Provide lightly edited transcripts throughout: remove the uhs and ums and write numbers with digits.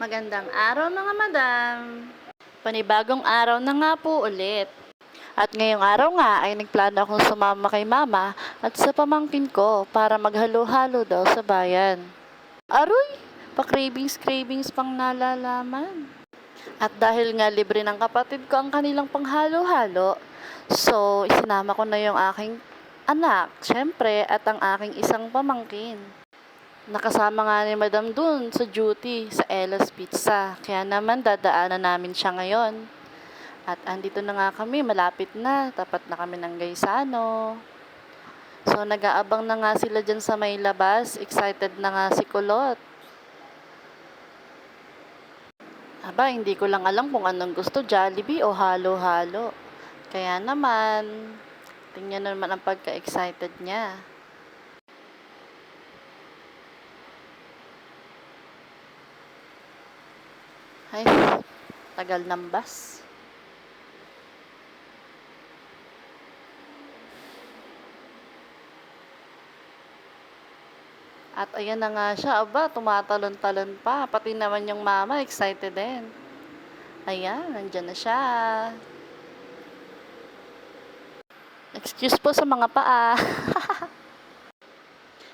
Magandang araw mga madam. Panibagong araw na nga po ulit. At ngayong araw nga ay nagplano akong sumama kay mama at sa pamangkin ko para maghalo-halo daw sa bayan. Aroy, pa-cravings pang nalalaman. At dahil nga libre ng kapatid ko ang kanilang panghalo-halo, so isinama ko na yung aking anak, syempre, at ang aking isang pamangkin. Nakasama nga ni Madam dun sa duty sa Ella's Pizza. Kaya naman dadaanan namin siya ngayon. At andito na nga kami, malapit na. Tapat na kami ng Gaisano. So nag-aabang na nga sila dyan sa may labas. Excited na nga si Kulot. Aba, hindi ko lang alam kung anong gusto, Jollibee o halo-halo. Kaya naman, tingnan naman ang pagka-excited niya. Ay, tagal ng bus. At ayan na nga siya, aba, tumatalon-talon pa. Pati naman yung mama, excited din. Ayan, nandyan na siya. Excuse po sa mga paa.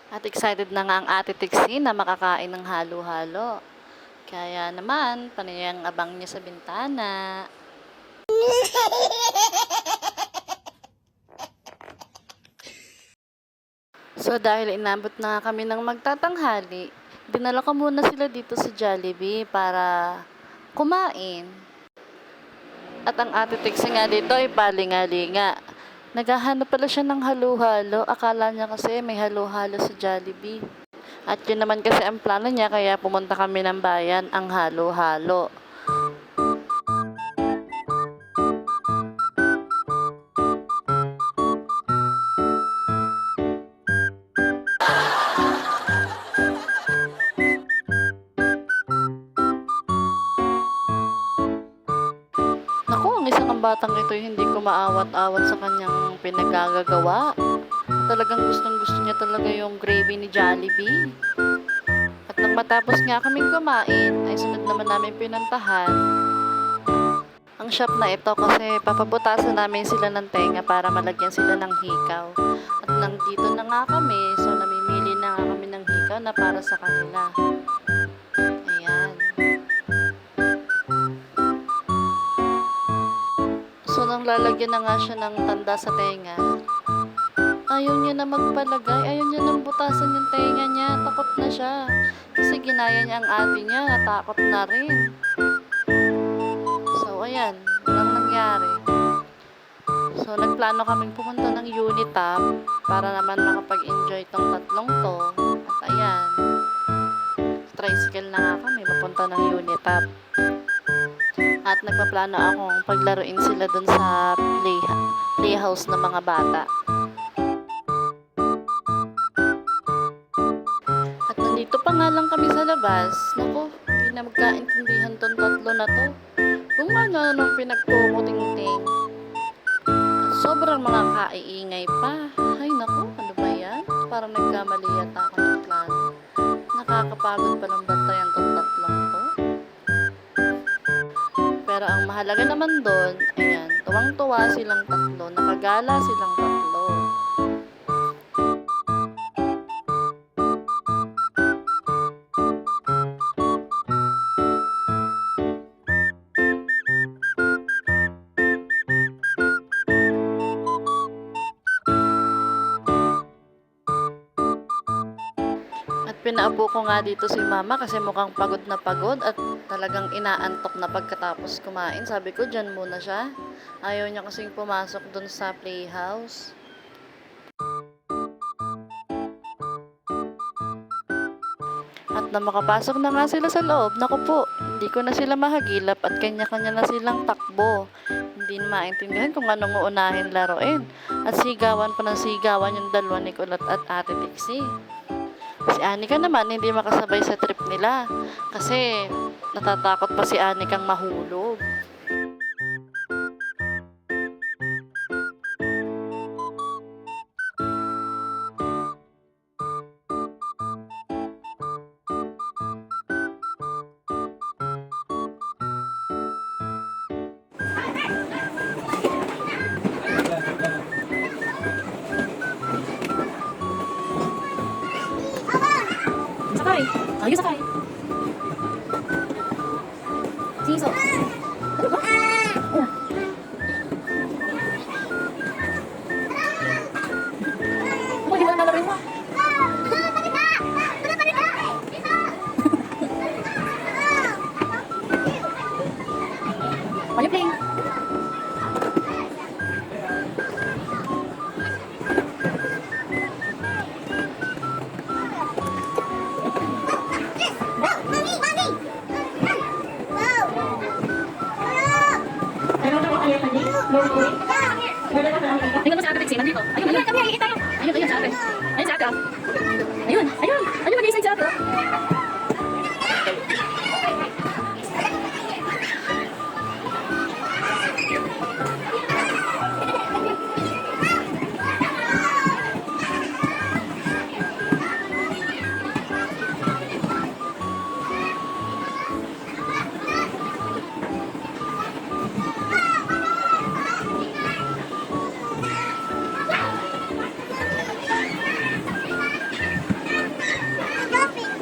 At excited na nga ang ate Tixie na makakain ng halo-halo. Kaya naman, panayang abang niya sa bintana. So dahil inabot na kami ng magtatanghali, dinala ko muna sila dito sa Jollibee para kumain. At ang ate Tixie nga dito ay palinga-linga. Naghahanap pala siya ng halo-halo. Akala niya kasi may halo-halo sa Jollibee. At yun naman kasi ang plano niya kaya pumunta kami ng bayan ang halo-halo. Naku, ang isang ang batang ito hindi ko maawat-awat sa kanyang pinagagagawa. Talagang gustong-gusto niya talaga yung gravy ni Jollibee. At nang matapos nga kaming kumain, ay sunod naman namin pinuntahan ang shop na ito kasi papabutasan namin sila ng tenga para malagyan sila ng hikaw. At nang dito na nga kami, so namimili na nga kami ng hikaw na para sa kanila. Ayan. So nang lalagyan na nga siya ng tanda sa tenga, ayaw niya na magpalagay, ayaw niya nang butasan yung tenga niya, takot na siya. Kasi ginaya niya ang ate niya, natakot na rin. So ayan, walang nangyari. So nagplano kaming pumunta ng Unitap para naman makapag-enjoy tong tatlong to. At ayan, tricycle na nga kami papunta ng Unitap. At nagpaplano akong paglaruin sila dun sa playhouse ng mga bata. At nandito pa nga lang kami sa labas. Naku, hindi na magkaintindihan tong tatlo na to. Kung ano nung pinagkukuting-ting. Sobrang mga kaiingay pa. Ay naku, ano ba yan? Parang nagkamali yata ako ng plano. Nakakapagod pa ng bantayan tong tatlong to. Pero ang mahalaga naman doon, ayan, tuwang-tuwa silang tatlo, nakagala silang tatlo. At pinaupo ko nga dito si mama kasi mukhang pagod na pagod at talagang inaantok na pagkatapos kumain. Sabi ko, dyan muna siya. Ayaw niya kasing pumasok dun sa playhouse. At na makapasok na nga sila sa loob, naku po, hindi ko na sila mahagilap at kanya-kanya na silang takbo. Hindi na maintindihan kung anong uunahin laruin. At sigawan pa ng sigawan yung dalawa ni Kulot at Ate Tixie. Si Anika naman hindi makasabay sa trip nila kasi natatakot pa si Anikang mahulog. si nandito. Ayun, ayun, kami, hihita tayo. Ayun, ayun, sa ate. Ayun, sa ate, oh. Ayun, ayun, ayun, mag-iisay sa ate, oh.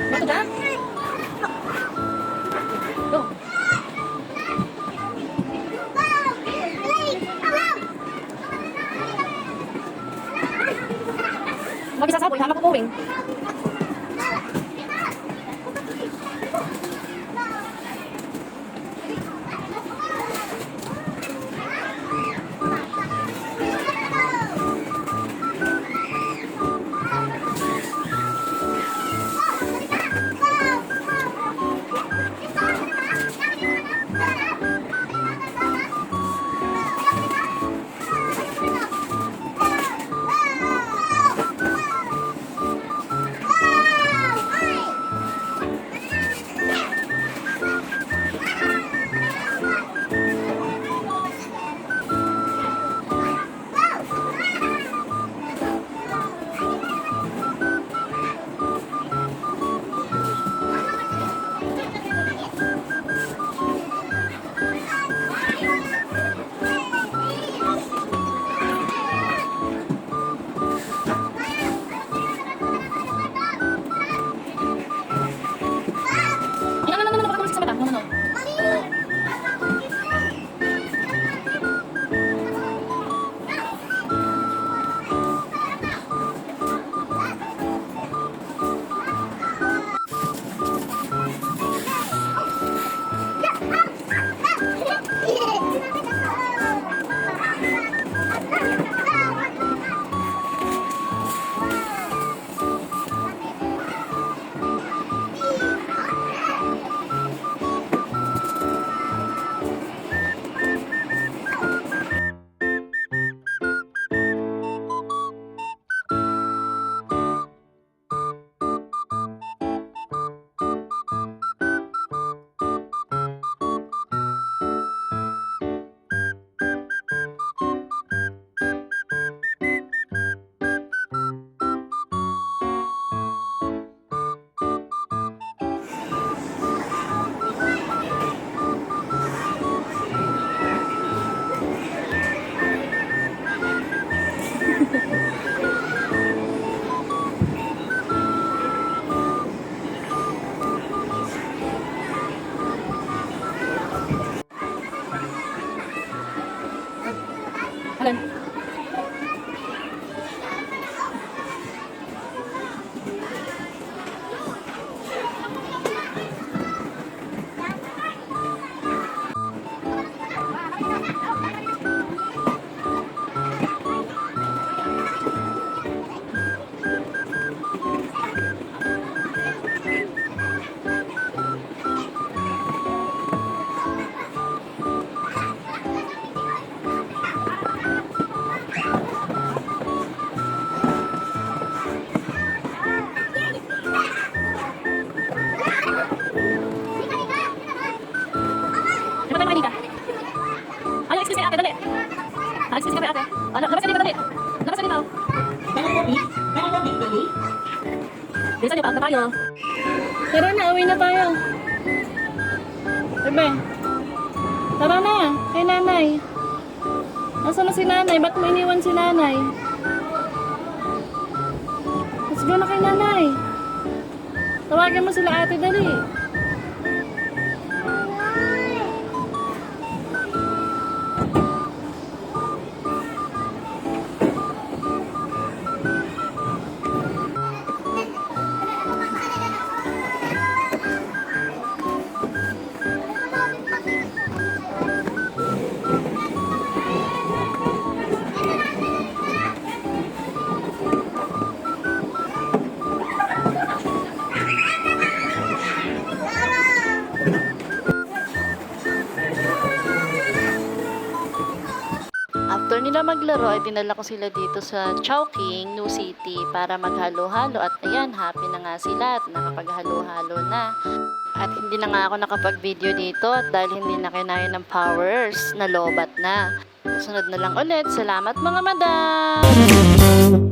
Bato ba? Go. Mag-isasaboy, hama po puwing. Alan. Dapat tayo makinig ka. Ay, excuse me ate, dali. Excuse me ate. Labas ka dito, dali. Labas ka dito. Bilisan niyo, paak na tayo. Tara na, uwi na tayo. Bebe, tara na, kay nanay. Nasaan na si nanay? Ba't mo iniwan si nanay? Let's go na kay nanay. Tawagin mo sila ate, dali. nila maglaro ay dinala ko sila dito sa Chowking, New City para maghalo-halo at ayan, happy na nga sila at nakapaghalo-halo na. At hindi na nga ako nakapag-video dito at dahil hindi na kinaya ng powers, nalobat na. Sunod na lang ulit. Salamat mga madam!